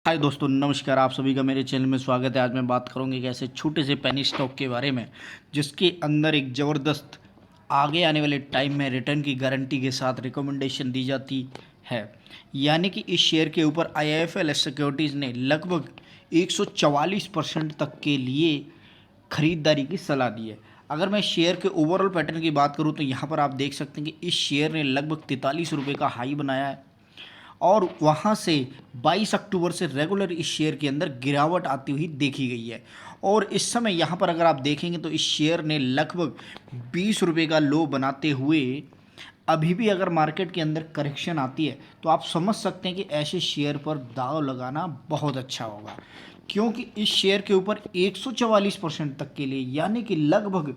हाय दोस्तों, नमस्कार। आप सभी का मेरे चैनल में स्वागत है। आज मैं बात करूंगा एक ऐसे छोटे से पेनी स्टॉक के बारे में जिसके अंदर एक ज़बरदस्त आगे आने वाले टाइम में रिटर्न की गारंटी के साथ रिकमेंडेशन दी जाती है। यानी कि इस शेयर के ऊपर IIFL सिक्योरिटीज़ ने लगभग 144% तक के लिए खरीदारी की सलाह दी है। अगर मैं शेयर के ओवरऑल पैटर्न की बात करूं तो यहाँ पर आप देख सकते हैं कि इस शेयर ने लगभग 43 रुपये का हाई बनाया है और वहाँ से 22 अक्टूबर से रेगुलर इस शेयर के अंदर गिरावट आती हुई देखी गई है। और इस समय यहाँ पर अगर आप देखेंगे तो इस शेयर ने लगभग 20 रुपये का लो बनाते हुए अभी भी अगर मार्केट के अंदर करेक्शन आती है तो आप समझ सकते हैं कि ऐसे शेयर पर दाव लगाना बहुत अच्छा होगा, क्योंकि इस शेयर के ऊपर 144% तक के लिए यानी कि लगभग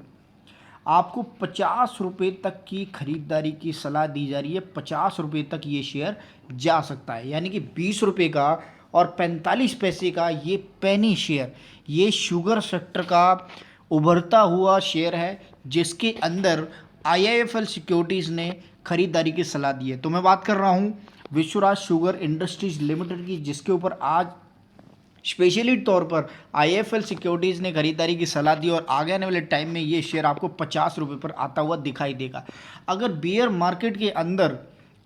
आपको 50 रुपये तक की खरीदारी की सलाह दी जा रही है। 50 रुपये तक ये शेयर जा सकता है, यानी कि 20 रुपये का और 45 पैसे का ये पेनी शेयर, ये शुगर सेक्टर का उभरता हुआ शेयर है जिसके अंदर IIFL सिक्योरिटीज़ ने खरीदारी की सलाह दी है। तो मैं बात कर रहा हूँ विश्वराज शुगर इंडस्ट्रीज लिमिटेड की, जिसके ऊपर आज स्पेशली तौर पर IIFL सिक्योरिटीज़ ने खरीदारी की सलाह दी और आगे आने वाले टाइम में ये शेयर आपको 50 रुपये पर आता हुआ दिखाई देगा। अगर बियर मार्केट के अंदर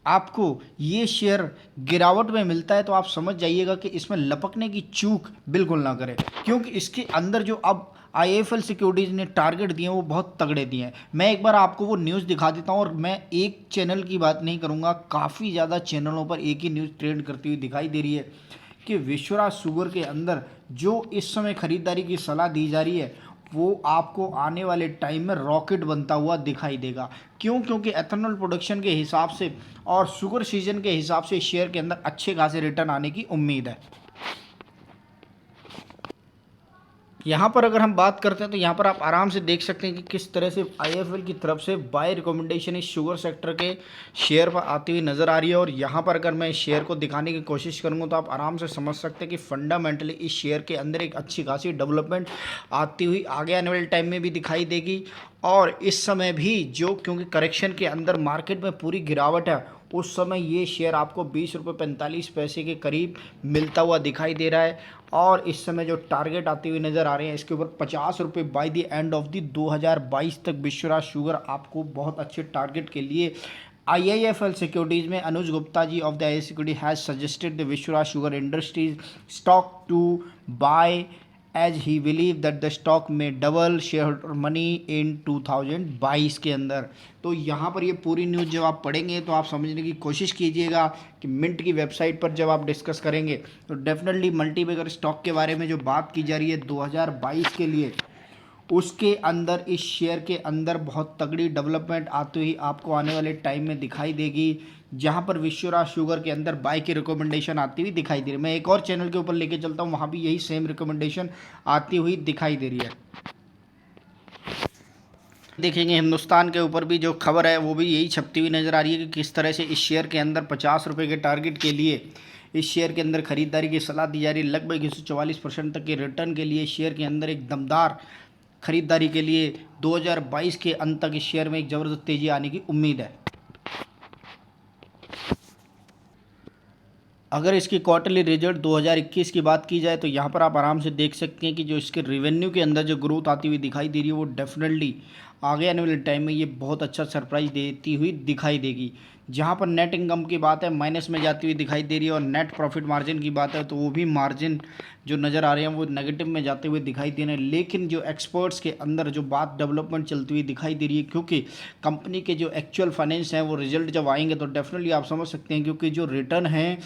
आपको ये शेयर गिरावट में मिलता है तो आप समझ जाइएगा कि इसमें लपकने की चूक बिल्कुल ना करें, क्योंकि इसके अंदर जो अब IIFL सिक्योरिटीज़ ने टारगेट दिए हैं वो बहुत तगड़े दिए हैं। मैं एक बार आपको वो न्यूज़ दिखा देता हूँ और मैं एक चैनल की बात नहीं करूँगा, काफ़ी ज़्यादा चैनलों पर एक ही न्यूज़ ट्रेंड करती हुई दिखाई दे रही है कि विश्वराज शुगर के अंदर जो इस समय खरीदारी की सलाह दी जा रही है वो आपको आने वाले टाइम में रॉकेट बनता हुआ दिखाई देगा। क्यों? क्योंकि एथेनॉल प्रोडक्शन के हिसाब से और शुगर सीजन के हिसाब से शेयर के अंदर अच्छे खासे रिटर्न आने की उम्मीद है। यहाँ पर अगर हम बात करते हैं तो यहाँ पर आप आराम से देख सकते हैं कि किस तरह से IIFL की तरफ से बाय रिकमेंडेशन इस शुगर सेक्टर के शेयर पर आती हुई नज़र आ रही है। और यहाँ पर अगर मैं इस शेयर को दिखाने की कोशिश करूँगा तो आप आराम से समझ सकते हैं कि फंडामेंटली इस शेयर के अंदर एक अच्छी खासी डेवलपमेंट आती हुई आगे आने वाले टाइम में भी दिखाई देगी। और इस समय भी जो, क्योंकि करेक्शन के अंदर मार्केट में पूरी गिरावट है, उस समय ये शेयर आपको 20 रुपये 45 पैसे के करीब मिलता हुआ दिखाई दे रहा है। और इस समय जो टारगेट आती हुई नज़र आ रहे हैं इसके ऊपर 50 रुपये by the end of the 2022 तक विश्वराज शुगर आपको बहुत अच्छे टारगेट के लिए IIFL सिक्योरिटीज़ में Anuj Gupta ji of the IIFL security has suggested the Vishwaraj Sugar Industries stock to buy as he believe that the stock में डबल शेयर मनी इन 2022 के अंदर। तो यहाँ पर ये पूरी न्यूज़ जब आप पढ़ेंगे तो आप समझने की कोशिश कीजिएगा कि मिंट की वेबसाइट पर जब आप डिस्कस करेंगे तो डेफिनेटली मल्टीबैगर स्टॉक के बारे में जो बात की जा रही है 2022 के लिए, उसके अंदर इस शेयर के अंदर बहुत तगड़ी डेवलपमेंट आती हुई आपको आने वाले टाइम में दिखाई देगी, जहां पर विश्वराज शुगर के अंदर बाय की रिकमेंडेशन आती हुई दिखाई दे रही है। मैं एक और चैनल के ऊपर लेके चलता हूं, वहां भी यही सेम रिकमेंडेशन आती हुई दिखाई दे रही है। देखेंगे हिंदुस्तान के ऊपर भी जो खबर है वो भी यही छपती हुई नज़र आ रही है कि किस तरह से इस शेयर के अंदर 50 रुपये के टारगेट के लिए इस शेयर के अंदर खरीदारी की सलाह दी जा रही है। लगभग 144% तक के रिटर्न के लिए शेयर के अंदर एक दमदार खरीदारी के लिए 2022 के अंत तक इस शेयर में एक ज़बरदस्त तेज़ी आने की उम्मीद है। अगर इसकी क्वार्टरली रिजल्ट 2021 की बात की जाए तो यहाँ पर आप आराम से देख सकते हैं कि जो इसके रेवेन्यू के अंदर जो ग्रोथ आती हुई दिखाई दे रही है वो डेफिनेटली आगे आने वाले टाइम में ये बहुत अच्छा सरप्राइज देती हुई दिखाई देगी। जहाँ पर नेट इनकम की बात है माइनस में जाती हुई दिखाई दे रही है और नेट प्रॉफिट मार्जिन की बात है तो वो भी मार्जिन जो नज़र आ रहे हैं वो नेगेटिव में जाते हुए दिखाई दे रहे हैं। लेकिन जो एक्सपर्ट्स के अंदर जो बात डेवलपमेंट चलती हुई दिखाई दे रही है, क्योंकि कंपनी के जो एक्चुअल फाइनेंस हैं वो रिजल्ट जब आएंगे तो डेफिनेटली आप समझ सकते हैं, क्योंकि जो रिटर्न है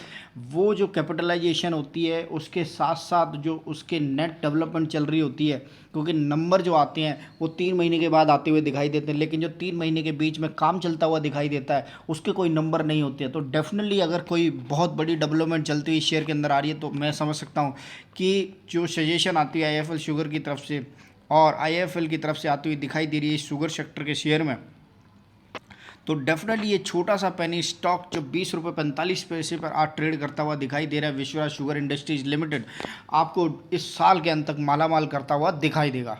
वो जो कैपिटलाइजेशन होती है उसके साथ साथ जो उसके नेट डेवलपमेंट चल रही होती है, क्योंकि नंबर जो आते हैं वो 3 महीने के बाद आते हुए दिखाई देते हैं, लेकिन जो 3 महीने के बीच में काम चलता हुआ दिखाई देता है उसके कोई नंबर नहीं होते हैं। तो डेफिनेटली अगर कोई बहुत बड़ी डेवलपमेंट चलती हुई शेयर के अंदर आ रही है तो मैं समझ सकता हूँ कि जो सजेशन आती है IIFL शुगर की तरफ से और IIFL की तरफ से आती हुई दिखाई दे रही है शुगर सेक्टर के शेयर में, तो डेफिनेटली ये छोटा सा पेनी स्टॉक जो 20 रुपये 45 पैसे पर आज ट्रेड करता हुआ दिखाई दे रहा है, विश्वराज शुगर इंडस्ट्रीज लिमिटेड आपको इस साल के अंत तक मालामाल करता हुआ दिखाई देगा।